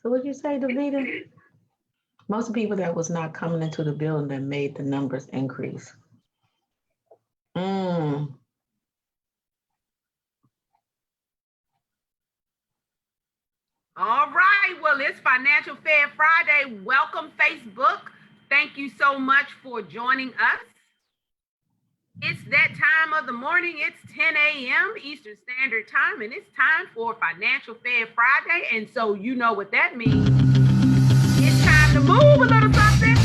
So what'd you say, Davita? Most people that was not coming into the building that made the numbers increase. Mm. All right. Well, it's Financial Fair Friday. Welcome, Facebook. Thank you so much for joining us. It's that time of the morning. It's 10 a.m. Eastern Standard Time, and it's time for Financial Fair Friday. And so you know what that means. It's time to move a little something.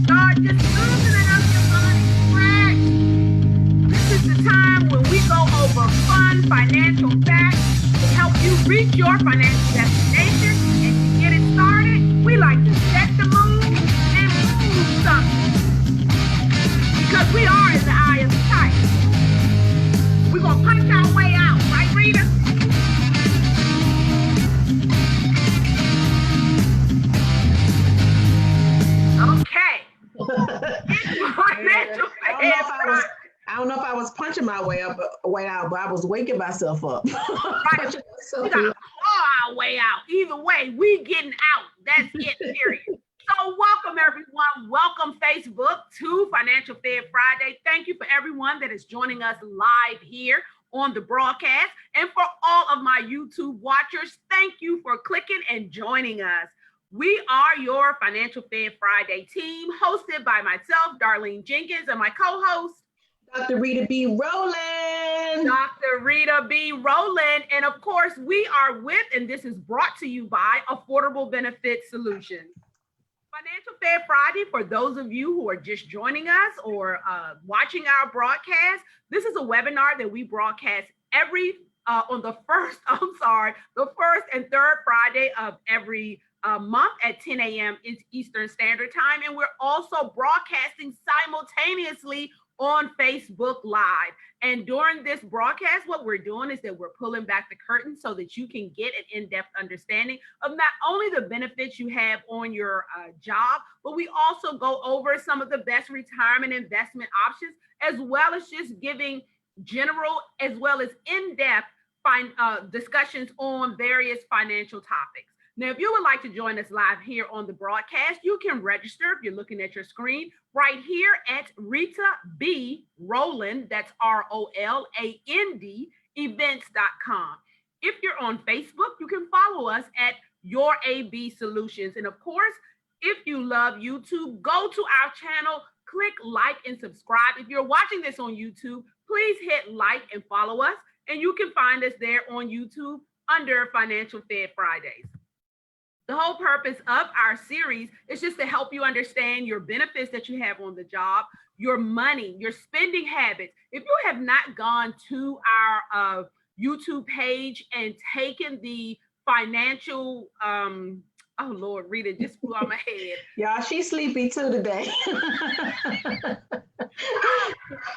Start just loosening up your money scratch. This is the time when we go over fun financial facts to help you reach your financial destination. And to get it started, we like to set the mood and move something. Because we are in the eye of the tiger. We're going to punch our way out, right, Rita? Okay. I don't know if I was punching my way out, but I was waking myself up. Right. We got to claw our way out. Either way, we getting out. That's it, period. So welcome, everyone. Welcome, Facebook, to Financial Fair Friday. Thank you for everyone that is joining us live here on the broadcast. And for all of my YouTube watchers, thank you for clicking and joining us. We are your Financial Fair Friday team, hosted by myself, Darlene Jenkins, and my co-host, Dr. Rita B. Rowland. Dr. Rita B. Rowland. And of course, we are with, and this is brought to you by Affordable Benefit Solutions. Financial Fair Friday, for those of you who are just joining us or watching our broadcast, this is a webinar that we broadcast on the first and third Friday of every month at 10 a.m. Eastern Standard Time. And we're also broadcasting simultaneously on Facebook Live. And during this broadcast, what we're doing is that we're pulling back the curtain so that you can get an in-depth understanding of not only the benefits you have on your job, but we also go over some of the best retirement investment options, as well as just giving general as well as in-depth discussions on various financial topics. Now, if you would like to join us live here on the broadcast, you can register if you're looking at your screen right here at Rita B. Rowland, that's ROLAND, events.com. If you're on Facebook, you can follow us at Your AB Solutions. And of course, if you love YouTube, go to our channel, click like and subscribe. If you're watching this on YouTube, please hit like and follow us. And you can find us there on YouTube under Financial Fair Fridays. The whole purpose of our series is just to help you understand your benefits that you have on the job, your money, your spending habits. If you have not gone to our YouTube page and taken the financial, oh Lord, Rita just flew on my head. Y'all, she's sleepy too today.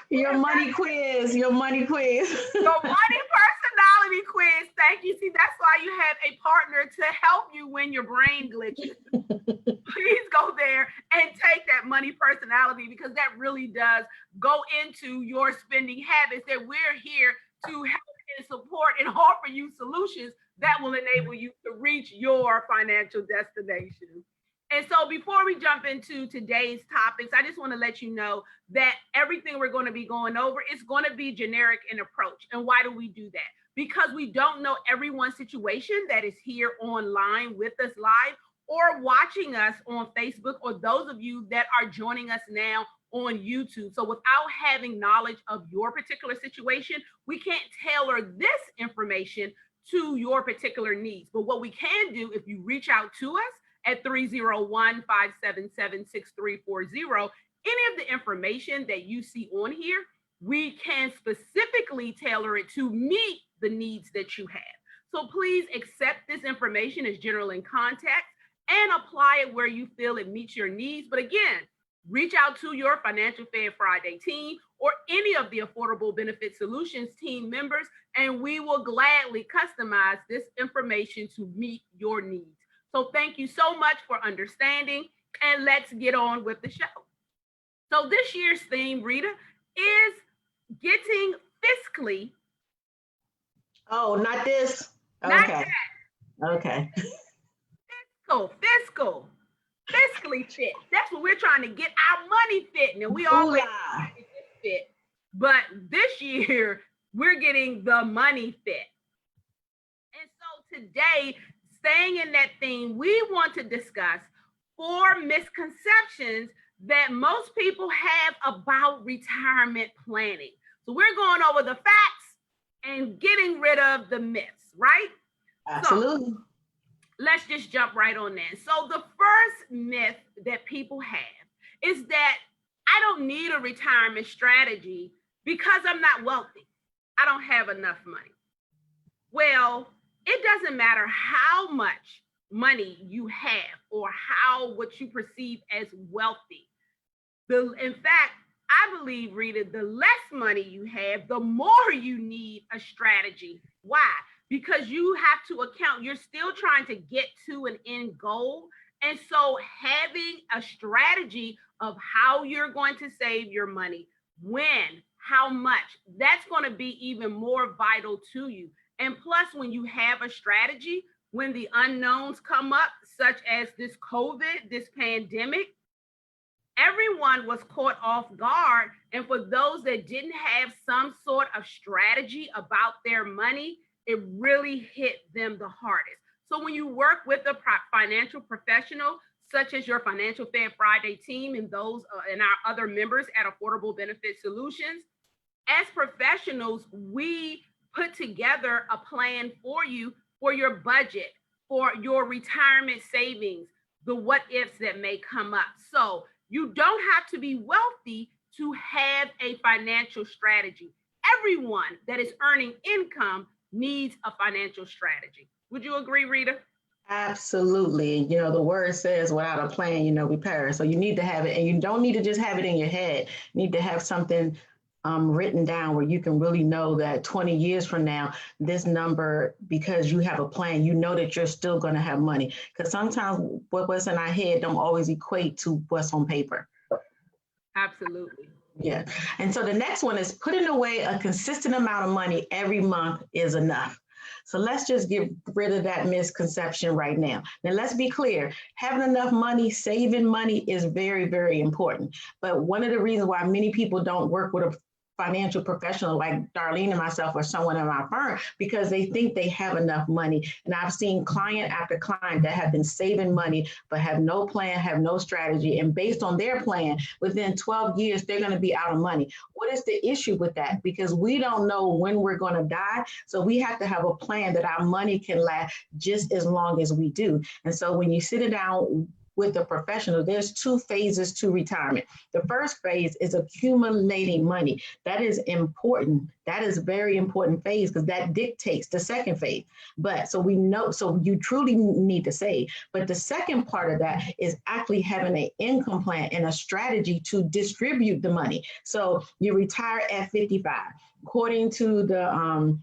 Your money quiz. Your money personality quiz. Thank you. See, that's why you have a partner to help you when your brain glitches. Please go there and take that money personality, because that really does go into your spending habits, that we're here to help and support and offer you solutions that will enable you to reach your financial destination. And so before we jump into today's topics, I just want to let you know that everything we're going to be going over is going to be generic in approach. And why do we do that? Because we don't know everyone's situation that is here online with us live or watching us on Facebook, or those of you that are joining us now on YouTube. So without having knowledge of your particular situation, we can't tailor this information to your particular needs. But what we can do, if you reach out to us at 301-577-6340, any of the information that you see on here, we can specifically tailor it to meet the needs that you have. So please accept this information as general in context and apply it where you feel it meets your needs. But again, reach out to your Financial Fair Friday team or any of the Affordable Benefit Solutions team members, and we will gladly customize this information to meet your needs. So thank you so much for understanding, and let's get on with the show. So this year's theme, Rita, is getting fiscally. Oh, not this. Not Okay. Okay. fiscally fit. That's what we're trying to get our money fit. And we always Moolah. fit. But this year, we're getting the money fit. And so today, staying in that theme, we want to discuss 4 misconceptions that most people have about retirement planning. So we're going over the facts and getting rid of the myths, right? Absolutely. So let's just jump right on that. So the first myth that people have is that I don't need a retirement strategy because I'm not wealthy. I don't have enough money. Well, it doesn't matter how much money you have or what you perceive as wealthy. In fact, I believe, Rita, the less money you have, the more you need a strategy. Why? Because you have to account, you're still trying to get to an end goal. And so having a strategy of how you're going to save your money, when, how much, that's going to be even more vital to you. And plus, when you have a strategy, when the unknowns come up, such as this COVID, this pandemic, everyone was caught off guard. And for those that didn't have some sort of strategy about their money, it really hit them the hardest. So when you work with a financial professional, such as your Financial Fair Friday team and those and our other members at Affordable Benefit Solutions, as professionals, we put together a plan for you for your budget, for your retirement savings, the what ifs that may come up. So you don't have to be wealthy to have a financial strategy. Everyone that is earning income needs a financial strategy. Would you agree, Rita? Absolutely. The word says without a plan, we perish. So you need to have it, and you don't need to just have it in your head. You need to have something written down where you can really know that 20 years from now, this number, because you have a plan, that you're still going to have money. Because sometimes what's in our head don't always equate to what's on paper. Absolutely. Yeah. And so the next one is putting away a consistent amount of money every month is enough. So let's just get rid of that misconception right now. Now, let's be clear. Having enough money, saving money is very, very important. But one of the reasons why many people don't work with a financial professional like Darlene and myself or someone in my firm, because they think they have enough money. And I've seen client after client that have been saving money, but have no plan, have no strategy. And based on their plan, within 12 years, they're going to be out of money. What is the issue with that? Because we don't know when we're going to die. So we have to have a plan that our money can last just as long as we do. And so when you sit down with a professional, there's 2 phases to retirement. The first phase is accumulating money. That is important. That is a very important phase because that dictates the second phase. But so we know, so you truly need to save. But the second part of that is actually having an income plan and a strategy to distribute the money. So you retire at 55. According to the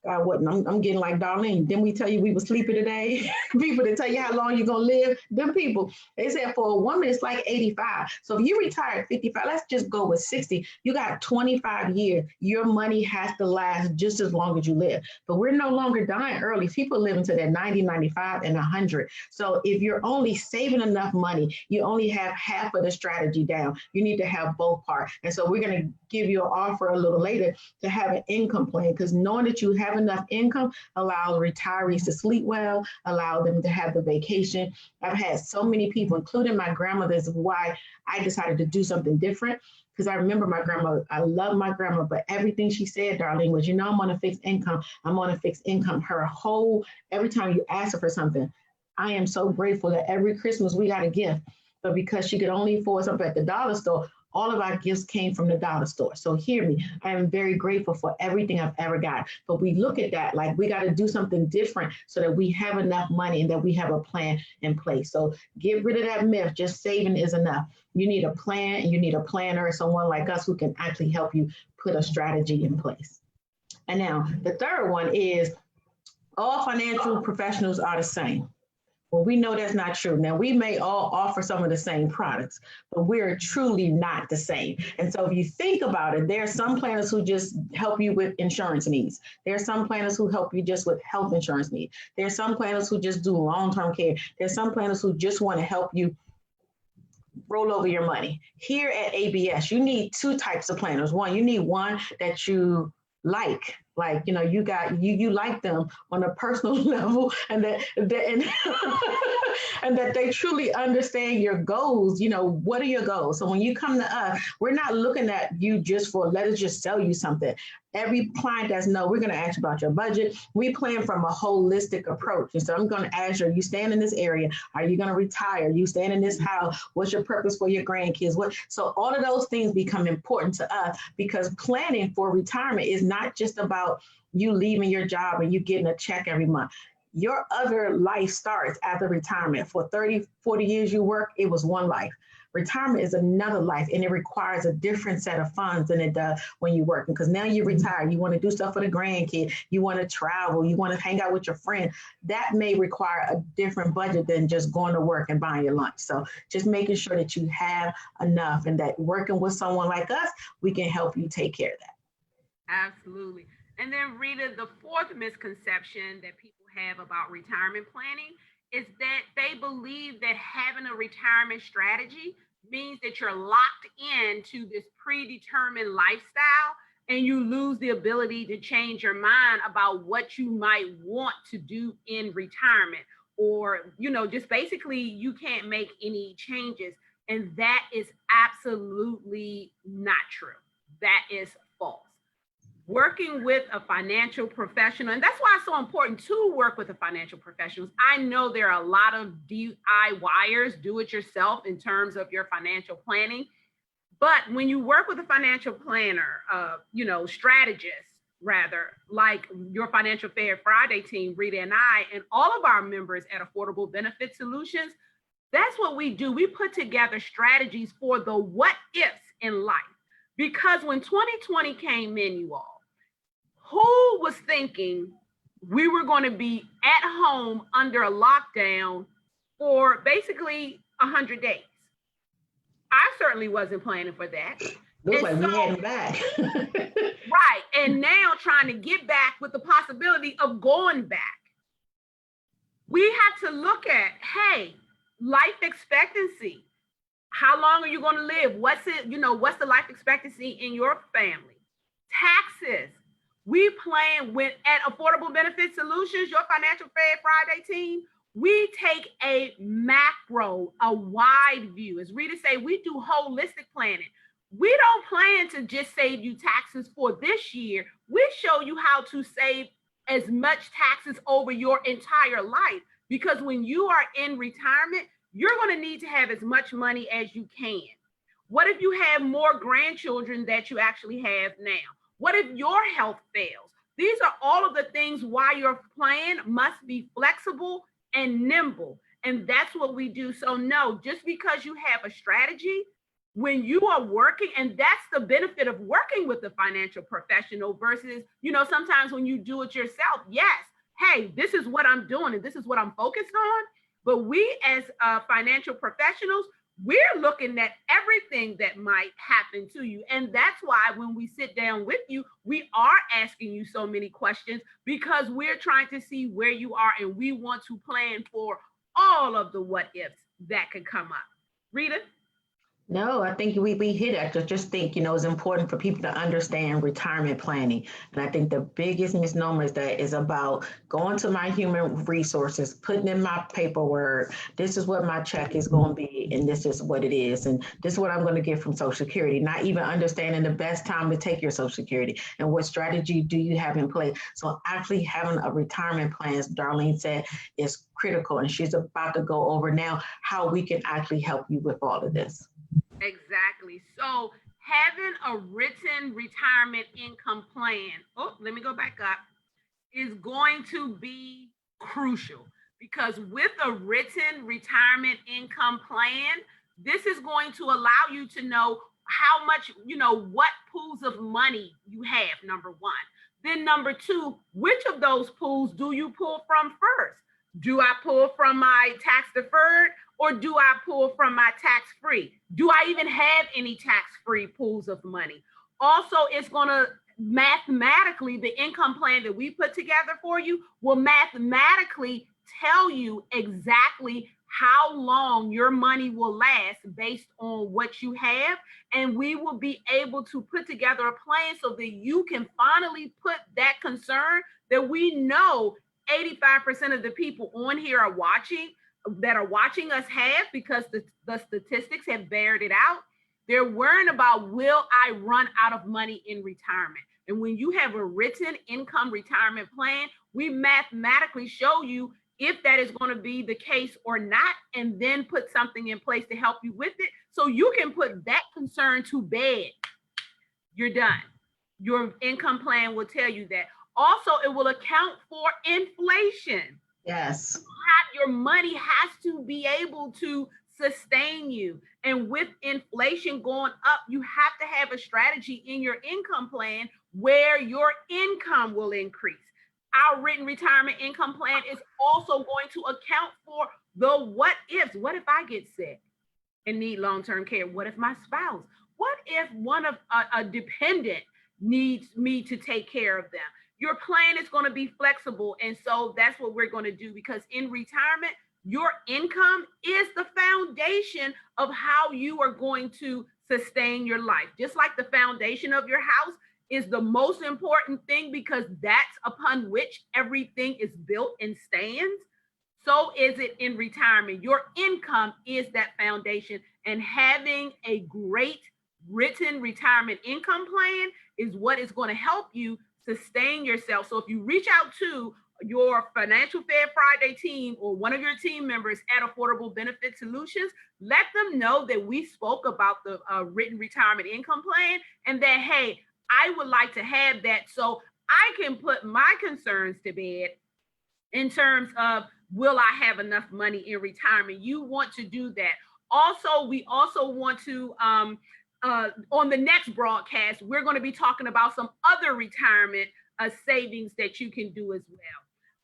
I'm getting like Darlene. Didn't we tell you we were sleeping today? People that tell you how long you're going to live, them people, they said for a woman, it's like 85. So if you retire at 55, let's just go with 60. You got 25 years. Your money has to last just as long as you live. But we're no longer dying early. People live into their 90, 95, and 100. So if you're only saving enough money, you only have half of the strategy down. You need to have both parts. And so we're going to give you an offer a little later to have an income plan, because knowing that you have enough income allows retirees to sleep well, allow them to have the vacation. I've had so many people, including my grandmother, this is why I decided to do something different. Because I remember my grandmother, I love my grandma, but everything she said, Darlene, was, I'm on a fixed income. I'm on a fixed income. Every time you ask her for something, I am so grateful that every Christmas we got a gift. But because she could only afford something at the dollar store, all of our gifts came from the dollar store. So hear me, I am very grateful for everything I've ever got. But we look at that like we got to do something different so that we have enough money and that we have a plan in place. So get rid of that myth, just saving is enough. You need a plan, and you need a planner, someone like us who can actually help you put a strategy in place. And now the third one is all financial professionals are the same. Well, we know that's not true. Now, we may all offer some of the same products, but we're truly not the same. And so, if you think about it, there are some planners who just help you with insurance needs. There are some planners who help you just with health insurance needs. There are some planners who just do long term care. There's some planners who just want to help you roll over your money. Here at ABS, you need two types of planners. One, you need one that you like you like them on a personal level, and and, and that they truly understand your goals. What are your goals? So when you come to us, we're not looking at you just for, let us just sell you something. Every client that's no, we're going to ask you about your budget. We plan from a holistic approach. And so I'm going to ask you stand in this area? Are you going to retire? You stand in this house? What's your purpose for your grandkids? So all of those things become important to us, because planning for retirement is not just about you leaving your job and you getting a check every month. Your other life starts after retirement. For 30, 40 years you work, it was one life. Retirement is another life, and it requires a different set of funds than it does when you're working, because now you're retired. You want to do stuff for the grandkid. You want to travel. You want to hang out with your friend. That may require a different budget than just going to work and buying your lunch. So just making sure that you have enough, and that working with someone like us, we can help you take care of that. Absolutely. And then, Rita, the fourth misconception that people have about retirement planning is that they believe that having a retirement strategy means that you're locked into this predetermined lifestyle and you lose the ability to change your mind about what you might want to do in retirement, or, just basically you can't make any changes. And that is absolutely not true. That is false. Working with a financial professional, and that's why it's so important to work with a financial professional. I know there are a lot of DIYers, do it yourself, in terms of your financial planning. But when you work with a financial planner, strategist, rather, like your Financial Fair Friday team, Rita and I, and all of our members at Affordable Benefit Solutions, that's what we do. We put together strategies for the what ifs in life. Because when 2020 came in, you all, who was thinking we were going to be at home under a lockdown for basically 100 days? I certainly wasn't planning for that. Looks like we had them back. Right. And now trying to get back with the possibility of going back. We have to look at, hey, life expectancy. How long are you going to live? What's the life expectancy in your family? Taxes. We plan at Affordable Benefit Solutions, your Financial Fair Friday team, we take a macro, a wide view. As Rita say, we do holistic planning. We don't plan to just save you taxes for this year. We show you how to save as much taxes over your entire life, because when you are in retirement, you're going to need to have as much money as you can. What if you have more grandchildren that you actually have now? What if your health fails? These are all of the things why your plan must be flexible and nimble. And that's what we do. So no, just because you have a strategy, when you are working, and that's the benefit of working with a financial professional versus, sometimes when you do it yourself, yes, hey, this is what I'm doing and this is what I'm focused on. But we as financial professionals, we're looking at everything that might happen to you. And that's why when we sit down with you, we are asking you so many questions, because we're trying to see where you are, and we want to plan for all of the what ifs that could come up. Rita? No, I think we hit it. I just think, it's important for people to understand retirement planning. And I think the biggest misnomer is that is about going to my human resources, putting in my paperwork. This is what my check is going to be, and this is what it is. And this is what I'm going to get from Social Security, not even understanding the best time to take your Social Security and what strategy do you have in place. So actually having a retirement plan, as Darlene said, is critical. And she's about to go over now how we can actually help you with all of this. Exactly. So having a written retirement income plan, let me go back up, is going to be crucial, because with a written retirement income plan, this is going to allow you to know how much, what pools of money you have, number one. Then number two, which of those pools do you pull from first? Do I pull from my tax deferred or do I pull from my tax free? Do I even have any tax free pools of money? Also, it's going to mathematically, the income plan that we put together for you will mathematically tell you exactly how long your money will last based on what you have. And we will be able to put together a plan so that you can finally put that concern that we know 85% of the people on here are watching, that are watching us have, because the statistics have bared it out. They're worrying about, will I run out of money in retirement? And when you have a written income retirement plan, we mathematically show you if that is going to be the case or not, and then put something in place to help you with it. So you can put that concern to bed. You're done. Your income plan will tell you that. Also, it will account for inflation. Yes. Your money has to be able to sustain you. And with inflation going up, you have to have a strategy in your income plan where your income will increase. Our written retirement income plan is also going to account for the what ifs. What if I get sick and need long-term care? What if my spouse? What if one of a dependent needs me to take care of them? Your plan is going to be flexible. And so that's what we're going to do, because in retirement, your income is the foundation of how you are going to sustain your life. Just like the foundation of your house is the most important thing, because that's upon which everything is built and stands. So is it in retirement. Your income is that foundation, and having a great written retirement income plan is what is going to help you sustain yourself. So if you reach out to your Financial Fair Friday team or one of your team members at Affordable Benefit Solutions, let them know that we spoke about the written retirement income plan, and that, hey, I would like to have that so I can put my concerns to bed in terms of, will I have enough money in retirement? You want to do that. Also, we also want to, on the next broadcast, we're going to be talking about some other retirement savings that you can do as well.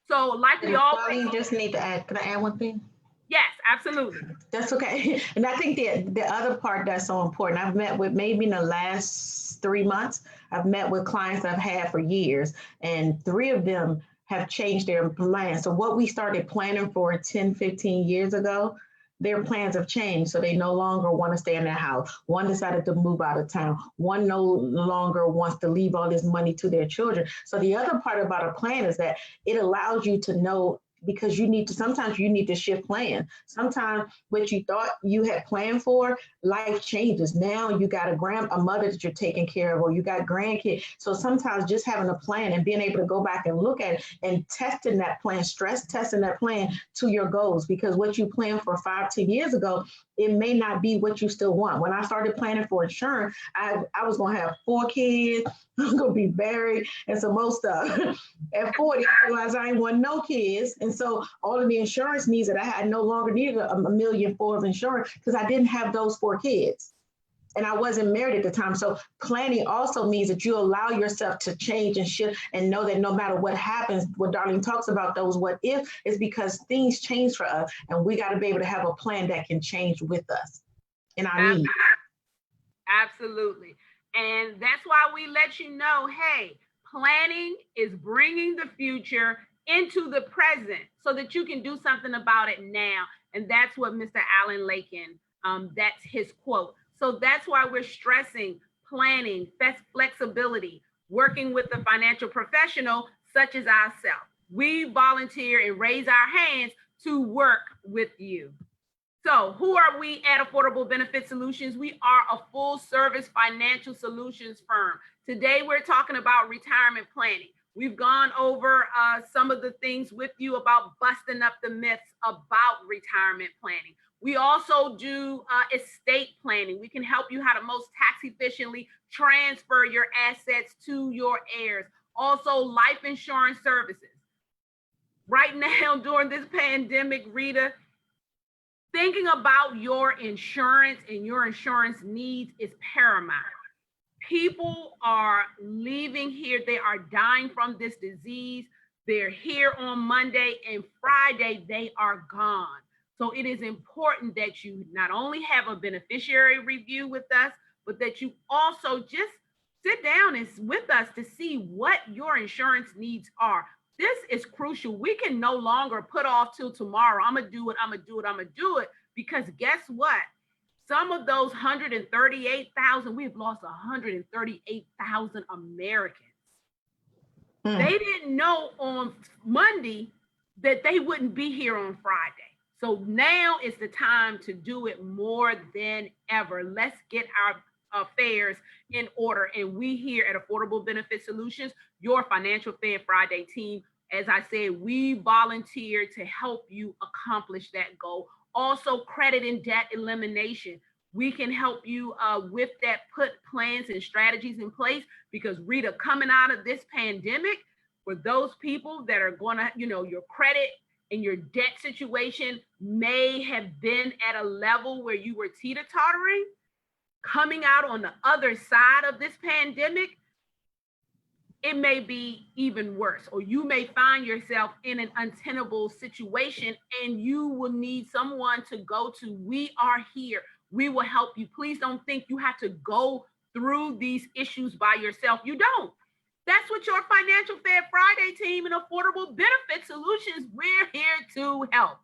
So like we always just need to add, can I add one thing? Yes, absolutely. That's okay. And I think the other part that's so important, I've met with, maybe in the last 3 months, I've met with clients I've had for years, and 3 of them have changed their plans. So what we started planning for 10, 15 years ago, their plans have changed. So they no longer want to stay in their house. One decided to move out of town. One no longer wants to leave all this money to their children. So the other part about a plan is that it allows you to know, because sometimes you need to shift plan. Sometimes what you thought you had planned for, life changes. Now you got a mother that you're taking care of, or you got grandkids. So sometimes just having a plan and being able to go back and look at it and testing that plan, stress testing that plan to your goals, because what you planned for 5, 10 years ago, it may not be what you still want. When I started planning for insurance, I was going to have 4 kids, I'm going to be married, and some more stuff. At 40, I realized I didn't want no kids. And so all of the insurance needs that I had no longer needed $1.4 million of insurance, because I didn't have those 4 kids. And I wasn't married at the time. So planning also means that you allow yourself to change and shift, and know that no matter what happens, what Darlene talks about, those what if, is because things change for us, and we got to be able to have a plan that can change with us in our needs. Absolutely. And that's why we let you know, hey, planning is bringing the future into the present so that you can do something about it now. And that's what Mr. Alan Lakin, that's his quote. So that's why we're stressing planning, flexibility, working with a financial professional such as ourselves. We volunteer and raise our hands to work with you. So who are we at Affordable Benefit Solutions? We are a full service financial solutions firm. Today, we're talking about retirement planning. We've gone over some of the things with you about busting up the myths about retirement planning. We also do estate planning. We can help you how to most tax efficiently transfer your assets to your heirs. Also, life insurance services. Right now, during this pandemic, Rita, thinking about your insurance and your insurance needs is paramount. People are leaving here. They are dying from this disease. They're here on Monday, and Friday they are gone. So it is important that you not only have a beneficiary review with us, but that you also just sit down and with us to see what your insurance needs are. This is crucial. We can no longer put off till tomorrow. I'm gonna do it, I'm gonna do it, I'm gonna do it. Because guess what? Some of those 138,000, we've lost 138,000 Americans. They didn't know on Monday that they wouldn't be here on Friday. So now is the time to do it more than ever. Let's get our affairs in order. And we here at Affordable Benefit Solutions, your Financial Fair Friday team, as I said, we volunteer to help you accomplish that goal. Also, credit and debt elimination. We can help you with that, put plans and strategies in place, because Rita, coming out of this pandemic, for those people that are going to, your credit and your debt situation may have been at a level where you were teeter-tottering, coming out on the other side of this pandemic, it may be even worse, or you may find yourself in an untenable situation and you will need someone to go to. We are here. We will help you. Please don't think you have to go through these issues by yourself. You don't. That's what your Financial Fair Friday team and Affordable Benefit Solutions, we're here to help.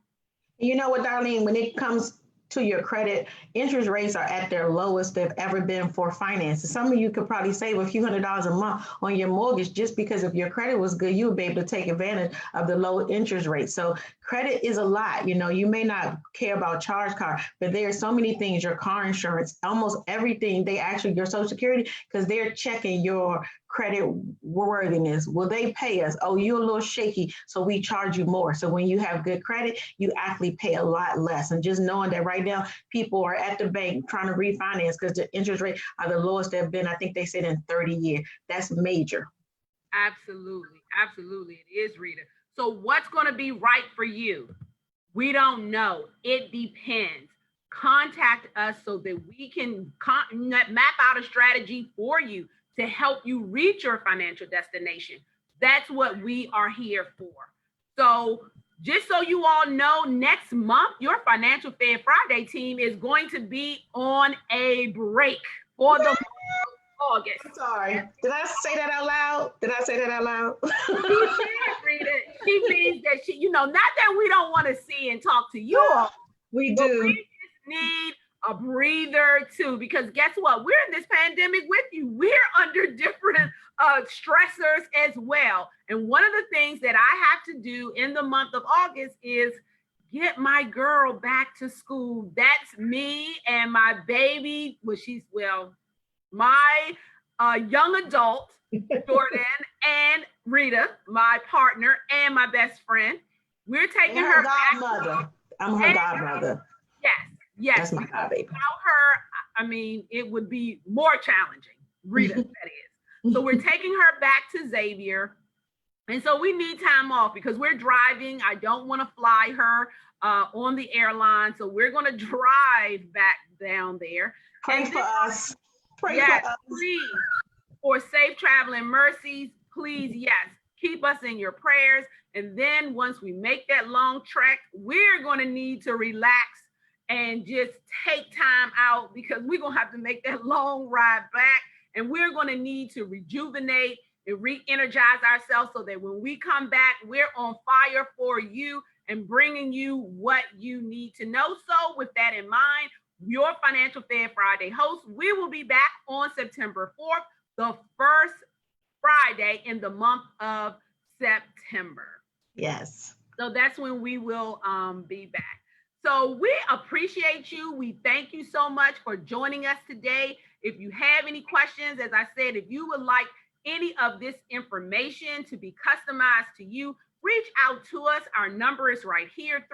You know what, Darlene, when it comes to your credit, interest rates are at their lowest they've ever been for finances. Some of you could probably save a few $100s a month on your mortgage just because if your credit was good, you would be able to take advantage of the low interest rate. So credit is a lot. You may not care about charge card, but there are so many things, your car insurance, almost everything, they actually, your Social Security, because they're checking your credit worthiness. Will they pay us? Oh, you're a little shaky, so we charge you more. So when you have good credit, you actually pay a lot less. And just knowing that right now, people are at the bank trying to refinance because the interest rate are the lowest they've been, I think they said, in 30 years. That's major. Absolutely. Absolutely. It is, Rita. So what's going to be right for you? We don't know. It depends. Contact us so that we can map out a strategy for you to help you reach your financial destination. That's what we are here for. So just so you all know, next month, your Financial Fair Friday team is going to be on a break for the month of August. I'm sorry. Did I say that out loud? She did, Rita. She means that not that we don't want to see and talk to you all. We do. We just need a breather too, because guess what? We're in this pandemic with you. We're under different stressors as well. And one of the things that I have to do in the month of August is get my girl back to school. That's me and my baby. My young adult, Jordan, and Rita, my partner and my best friend. We're taking her godmother. I'm her godmother. Yes. That's my godbaby. Without her, it would be more challenging. Rita, that is. So we're taking her back to Xavier. And so we need time off because we're driving. I don't want to fly her on the airline. So we're going to drive back down there. Pray for us. Pray for us. Please, for safe travel and mercies, please, yes, keep us in your prayers. And then once we make that long trek, we're going to need to relax and just take time out because we're going to have to make that long ride back. And we're going to need to rejuvenate and re-energize ourselves so that when we come back, we're on fire for you and bringing you what you need to know. So with that in mind, your Financial Fair Friday host, we will be back on September 4th, the first Friday in the month of September. Yes. So that's when we will be back. So we appreciate you. We thank you so much for joining us today. If you have any questions, as I said, if you would like any of this information to be customized to you, reach out to us. Our number is right here,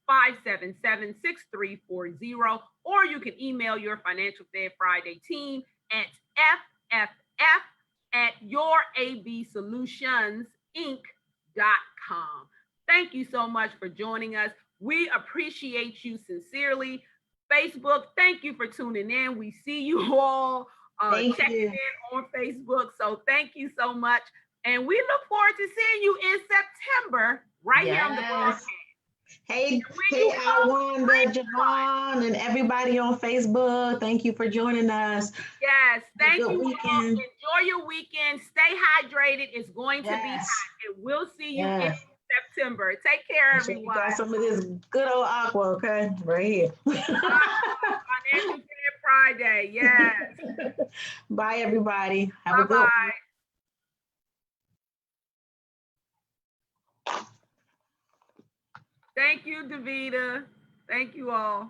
301-577-6340, or you can email your Financial Fair Friday team at fff@yourabsolutionsinc.com. Thank you so much for joining us. We appreciate you sincerely. Facebook, thank you for tuning in. We see you all checking in on Facebook. So thank you so much. And we look forward to seeing you in September right here on the broadcast. Hey, Alwanda, Javon, and everybody on Facebook. Thank you for joining us. Yes, thank you weekend. all. Enjoy your weekend. Stay hydrated. It's going to be hot. And we'll see you in September. Take care, everyone. You got some of this good old aqua, okay? Right here. Financial Fair Friday. Yes. Bye, everybody. Have a good one. Thank you, Davida. Thank you all.